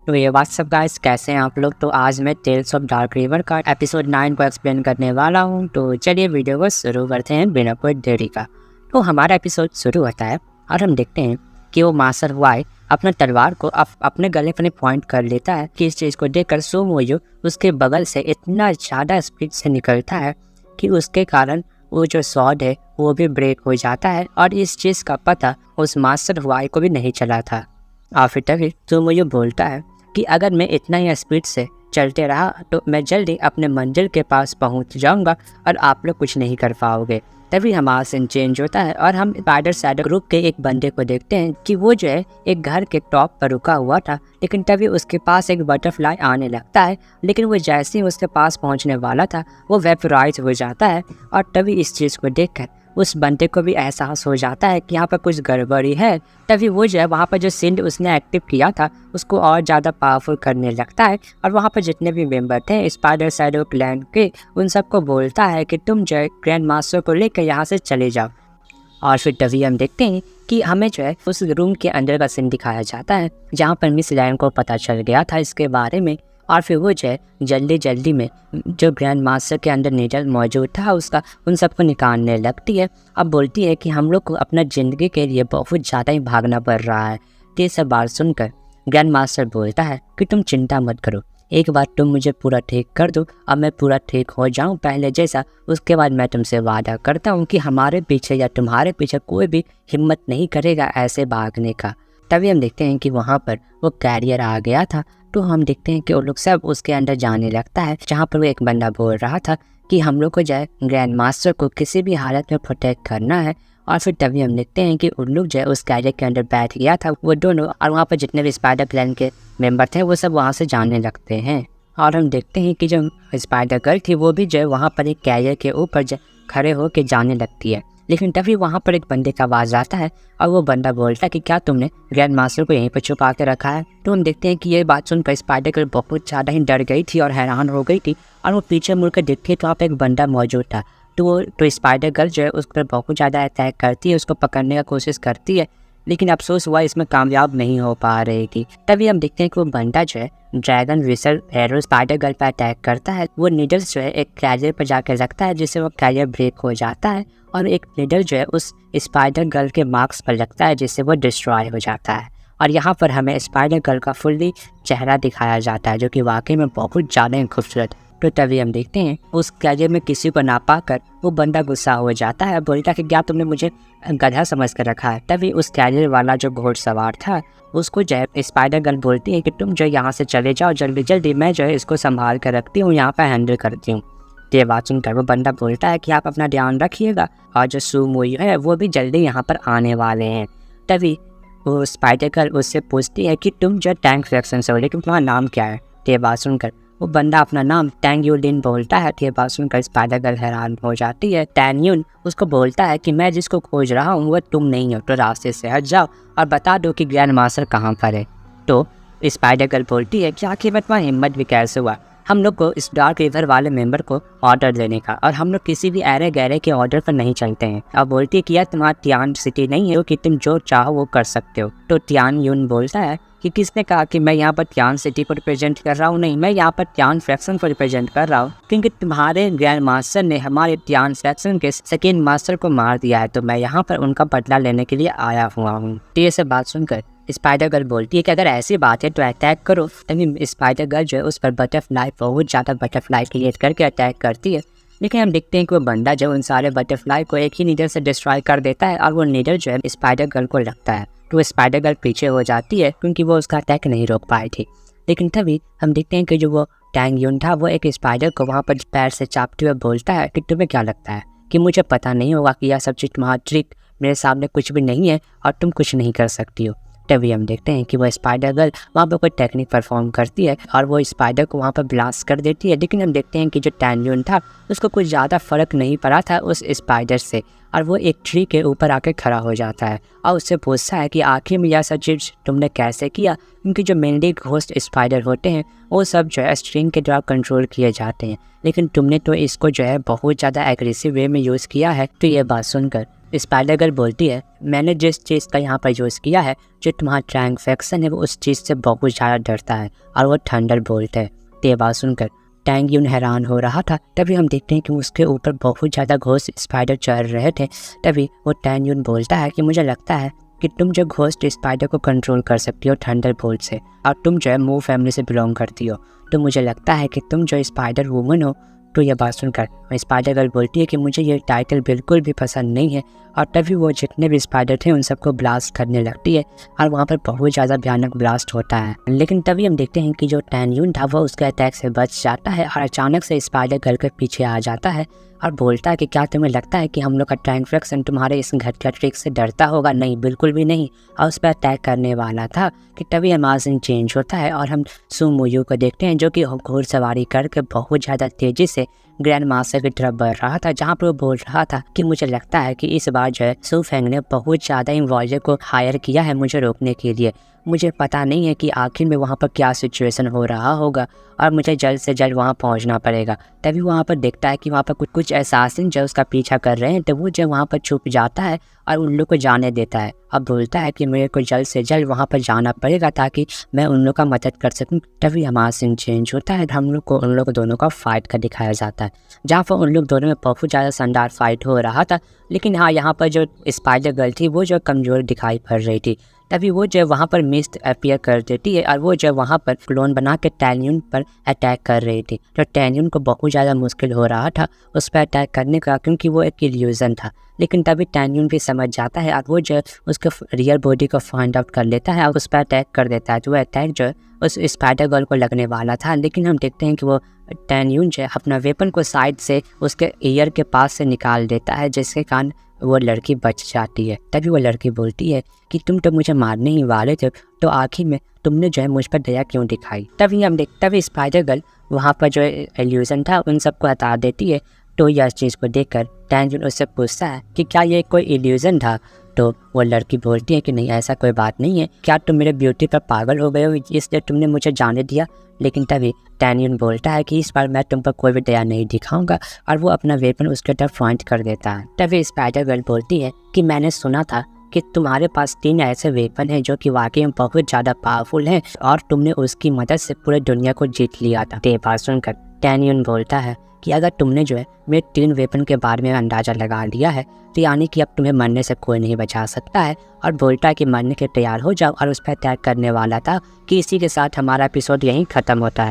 तो ये WhatsApp guys, कैसे हैं आप लोग। तो आज मैं टेल्स ऑफ डार्क रिवर का एपिसोड 9 को एक्सप्लेन करने वाला हूँ। तो चलिए वीडियो को शुरू करते हैं बिना कोई देरी का। तो हमारा एपिसोड शुरू होता है और हम देखते हैं कि वो मास्टर वाई अपना तलवार को अपने गले पर पॉइंट कर लेता है कि इस चीज़ को देखकर सोमोयो उसके बगल से इतना ज़्यादा स्पीड से निकलता है कि उसके कारण वो जो सॉर्ड है वो भी ब्रेक हो जाता है। और इस चीज़ का पता उस मास्टर वाई को भी नहीं चला था। और फिर तभी सोमोयो बोलता है कि अगर मैं इतना ही स्पीड से चलते रहा तो मैं जल्दी अपने मंजिल के पास पहुंच जाऊंगा और आप लोग कुछ नहीं कर पाओगे। तभी हमारा सीन चेंज होता है और हम स्पाइडर सैडो ग्रुप के एक बंदे को देखते हैं कि वो जो है एक घर के टॉप पर रुका हुआ था, लेकिन तभी उसके पास एक बटरफ्लाई आने लगता है। लेकिन वो जैसे ही उसके पास पहुंचने वाला था वो वेपराइज हो जाता है। और तभी इस चीज़ को देखकर उस बंदे को भी एहसास हो जाता है कि यहाँ पर कुछ गड़बड़ी है। तभी वो जो है वहाँ पर जो सिंड उसने एक्टिव किया था उसको और ज़्यादा पावरफुल करने लगता है। और वहाँ पर जितने भी मेंबर थे स्पाइडर सैडो क्लैन के, उन सबको बोलता है कि तुम जो है ग्रैंड मास्टर को लेकर यहाँ से चले जाओ। और फिर तभी हम देखते हैं कि हमें जो है उस रूम के अंदर का सीन दिखाया जाता है जहाँ पर मिस लैन को पता चल गया था इसके बारे में। और फिर वो जो है जल्दी में जो ग्रैंड मास्टर के अंदर नीडल मौजूद था उसका उन सबको निकालने लगती है। अब बोलती है कि हम लोग को अपना ज़िंदगी के लिए बहुत ज़्यादा ही भागना पड़ रहा है। तो ये सब बात सुनकर ग्रैंड मास्टर बोलता है कि तुम चिंता मत करो, एक बार तुम मुझे पूरा ठीक कर दो और मैं पूरा ठीक हो जाऊं पहले जैसा, उसके बाद मैं तुमसे वादा करता हूं कि हमारे पीछे या तुम्हारे पीछे कोई भी हिम्मत नहीं करेगा ऐसे भागने का। तभी हम देखते हैं कि वहाँ पर वो कैरियर आ गया था। तो हम देखते हैं कि वो लोग सब उसके अंदर जाने लगता है जहाँ पर वो एक बंदा बोल रहा था कि हम लोग को जो है ग्रैंड मास्टर को किसी भी हालत में प्रोटेक्ट करना है। और फिर तभी हम देखते हैं कि उन लोग जो है उस कैरियर के अंदर बैठ गया था वो दोनों, और वहाँ पर जितने भी स्पाइडर क्लैन के मेंबर थे वो सब वहाँ से जाने लगते हैं। और हम देखते हैं कि जो स्पाइडर गर्ल थी वो भी जो है वहाँ पर एक कैरियर के ऊपर खड़े होकर जाने लगती है। लेकिन तभी वहाँ पर एक बंदे का आवाज़ आता है और वो बंदा बोलता है कि क्या तुमने ग्रैंड मास्टर को यहीं पर छुपा के रखा है। तो हम देखते हैं कि ये बात सुनकर स्पाइडर गर्ल बहुत ज़्यादा ही डर गई थी और हैरान हो गई थी। और वो पीछे मुड़कर देखती है तो वहाँ पर एक बंदा मौजूद था। तो स्पाइडर गर्ल जो है उस पर बहुत ज़्यादा अटैक करती है, उसको पकड़ने का कोशिश करती है, लेकिन अफसोस हुआ इसमें कामयाब नहीं हो पा रही थी। तभी हम देखते हैं कि वो बंदा जो है dragon whistle arrow spider girl पर अटैक करता है। वो नीडल्स जो है एक कैरियर पर जाकर रखता है जिससे वो कैरियर ब्रेक हो जाता है और एक नीडल जो है उस स्पाइडर गर्ल के मार्क्स पर लगता है जिससे वो डिस्ट्रॉय हो जाता है। और यहाँ पर हमें स्पाइडर गर्ल का फुल्ली चेहरा दिखाया जाता है जो कि वाकई में बहुत ज़्यादा खूबसूरत। तो तभी हम देखते हैं उस कैरियर में किसी को ना पाकर वो बंदा गुस्सा हो जाता है, बोलता है कि क्या तुमने मुझे गधा समझ कर रखा है। तभी उस कैरियर वाला जो घोड़सवार था उसको जो है स्पाइडर गर्ल बोलती है कि तुम जो यहाँ से चले जाओ जल्दी, मैं जो है इसको संभाल कर रखती हूँ, यहाँ पर हैंडल करती हूँ। ये बात सुनकर वो बंदा बोलता है कि आप अपना ध्यान रखिएगा और जो सोमोयो है वो भी जल्दी यहाँ पर आने वाले हैं। तभी वो स्पाइडर गर्ल उससे पूछती है कि तुम जो टैंक फ्रैक्शन से हो, लेकिन तुम्हारा नाम क्या है। ये बात सुनकर वो बंदा अपना नाम टैंग यूलिन बोलता है। ये बात सुनकर स्पाइडर गर्ल हैरान हो जाती है। टैंग यून उसको बोलता है कि मैं जिसको खोज रहा हूँ वो तुम नहीं हो, तो रास्ते से हट जाओ और बता दो कि ग्रैंड मास्टर कहाँ पर है। तो स्पाइडर गर्ल बोलती है कि आखिर में तुम्हारा हिम्मत भी कैसे हुआ हम लोग को इस डार्क रिवर वाले मेंबर को ऑर्डर देने का, और हम लोग किसी भी ऐरे गहरे के ऑर्डर पर नहीं चलते हैं। अब बोलती है कि यार तुम्हारा टियान सिटी नहीं है कि तुम जो चाहो वो कर सकते हो। तो टियान यून बोलता है कि किसने कहा कि मैं यहाँ पर टियान सिटी को रिप्रेजेंट कर रहा हूँ, नहीं, मैं यहाँ पर टियान फ्रैक्शन को रिप्रेजेंट कर रहा हूँ, क्योंकि तुम्हारे ग्रैंड मास्टर ने हमारे टियान फ्रैक्शन के सेकेंड मास्टर को मार दिया है, तो मैं यहाँ पर उनका बदला लेने के लिए आया हुआ हूँ। तो ये सब बात सुनकर स्पाइडर गर्ल बोलती है कि अगर ऐसी बात है तो अटैक करो। तभी स्पाइडर गर्ल जो है उस पर बटरफ्लाई बहुत ज़्यादा बटरफ्लाई क्रिएट करके अटैक करती है। लेकिन हम देखते हैं कि वो बंदा जो उन सारे बटरफ्लाई को एक ही नीडल से डिस्ट्रॉय कर देता है और वो नीडल जो है स्पाइडर गर्ल को लगता है। तो स्पाइडर गर्ल पीछे हो जाती है क्योंकि वो उसका अटैक नहीं रोक पाई थी। लेकिन तभी हम देखते हैं कि जो वो टैंग यून था वो एक स्पाइडर को वहाँ पर पैर से चापते हुए बोलता है कि तुम्हें क्या लगता है कि मुझे पता नहीं होगा कि यह सब चीज़ तुम्हारा ट्रिक मेरे सामने कुछ भी नहीं है और तुम कुछ नहीं कर सकती हो। तभी हम देखते हैं कि वो स्पाइडर गर्ल वहाँ पर कोई टेक्निक परफॉर्म करती है और वो स्पाइडर को वहाँ पर ब्लास्ट कर देती है। लेकिन हम देखते हैं कि जो टैंग यून था उसको कुछ ज़्यादा फर्क नहीं पड़ा था उस स्पाइडर से, और वो एक ट्री के ऊपर आके खड़ा हो जाता है और उससे पूछता है कि आखिर में यह सब चीज़ तुमने कैसे किया, क्योंकि जो मेनली घोस्ट स्पाइडर होते हैं वो सब जो है स्ट्रिंग के द्वारा कंट्रोल किए जाते हैं, लेकिन तुमने तो इसको जो है बहुत ज़्यादा एग्रेसिव वे में यूज़ किया है। तो ये बात सुनकर स्पाइडर गर्ल बोलती है, मैंने जिस चीज़ का यहाँ पर यूज़ किया है, जो तुम्हारा ट्रैंगफैक्शन है, वो उस चीज़ से बहुत ज़्यादा डरता है और वो थंडर बोल्ट है। तो ये बात सुनकर टैंग यून हैरान हो रहा था। तभी हम देखते हैं कि उसके ऊपर बहुत ज़्यादा घोस्ट स्पाइडर चढ़ रहे थे। तभी वो टैंग यून बोलता है कि मुझे लगता है कि तुम जो घोस्ट स्पाइडर को कंट्रोल कर सकती हो थंडर बोल्ट से, और तुम जो है मू फैमिली से बिलोंग करती हो, तो मुझे लगता है कि तुम जो स्पाइडर वूमन हो। तो यह बात सुनकर स्पाइडर गर्ल बोलती है कि मुझे ये टाइटल बिल्कुल भी पसंद नहीं है, और तभी वो जितने भी स्पाइडर थे उन सबको ब्लास्ट करने लगती है और वहाँ पर बहुत ज़्यादा भयानक ब्लास्ट होता है। लेकिन तभी हम देखते हैं कि जो टैन यून था वो उसके अटैक से बच जाता है और अचानक से स्पाइडर गर्ल के पीछे आ जाता है और बोलता है कि क्या तुम्हें लगता है कि हम लोग का ट्रैंगफैक्शन तुम्हारे इस घटिया ट्रिक से डरता होगा? नहीं, बिल्कुल भी नहीं। और उस पर अटैक करने वाला था कि तभी हमारा सीन चेंज होता है और हम सू मुयू को देखते हैं, जो कि घुड़सवारी करके बहुत ज़्यादा तेज़ी से ग्रैंड मास्टर की तरफ बढ़ रहा था, जहाँ पर वो बोल रहा था कि मुझे लगता है कि इस बार जो है सू फेंग ने बहुत ज़्यादा इन्वॉल्वर को हायर किया है मुझे रोकने के लिए। मुझे पता नहीं है कि आखिर में वहाँ पर क्या सिचुएशन हो रहा होगा और मुझे जल्द से जल्द वहाँ पहुँचना पड़ेगा। तभी वहाँ पर देखता है कि वहाँ पर कुछ एसासिन जो उसका पीछा कर रहे हैं, तो वो जो वहाँ पर छुप जाता है और उन लोग को जाने देता है। अब बोलता है कि मेरे को जल्द से जल्द वहाँ पर जाना पड़ेगा ताकि मैं उन लोग का मदद कर सकूँ। तभी हमारा सीन चेंज होता है, हम लोग को उन लोग दोनों का फाइट का दिखाया जाता है, जहाँ पर उन लोग दोनों में बहुत ज़्यादा शानदार फाइट हो रहा था। लेकिन हाँ, यहाँ पर जो स्पाइडर गर्ल थी वो जो कमज़ोर दिखाई पड़ रही थी। तभी वो जो वहाँ पर मिस्ट अपीयर कर देती है और वो जो वहाँ पर क्लोन बना के टैन यून पर अटैक कर रही थी। तो टैन यून को बहुत ज़्यादा मुश्किल हो रहा था उस पर अटैक करने का, क्योंकि वो एक इल्यूजन था। लेकिन तभी टैन यून भी समझ जाता है और वो जो उसके रियल बॉडी को फाइंड आउट कर लेता है और उस पर अटैक कर देता है। तो वो अटैक जो उस स्पाइडर गर्ल को लगने वाला था, लेकिन हम देखते हैं कि वो टैन यून जो अपना वेपन को साइड से उसके ईयर के पास से निकाल देता है, जिसके कारण वो लड़की बच जाती है। तभी वो लड़की बोलती है कि तुम तो मुझे मारने ही वाले थे, तो आखिर में तुमने जो है मुझ पर दया क्यों दिखाई? तभी स्पाइडर गर्ल वहाँ पर जो इल्यूजन था उन सबको हटा देती है। तो यह चीज़ को देखकर टैन यून उससे पूछता है कि क्या ये कोई इल्यूजन था? तो वो लड़की बोलती है कि नहीं, ऐसा कोई बात नहीं है। क्या तुम मेरे ब्यूटी पर पागल हो गए हो इसलिए तुमने मुझे जाने दिया? लेकिन तभी टैन यून बोलता है कि इस बार मैं तुम पर कोई भी दया नहीं दिखाऊंगा, और वो अपना वेपन उसके तरफ पॉइंट कर देता है। तभी स्पाइडर गर्ल बोलती है कि मैंने सुना था कि तुम्हारे पास 3 ऐसे वेपन हैं जो कि वाकई में बहुत ज़्यादा पावरफुल हैं और तुमने उसकी मदद से पूरे दुनिया को जीत लिया था। ये बात सुनकर टैन यून बोलता है कि अगर तुमने जो है मेरे 3 वेपन के बारे में अंदाज़ा लगा लिया है, तो यानी कि अब तुम्हें मरने से कोई नहीं बचा सकता है। और बोलता है कि मरने के तैयार हो जाओ और उस पर अटैक करने वाला था कि इसी के साथ हमारा एपिसोड यहीं ख़त्म होता है।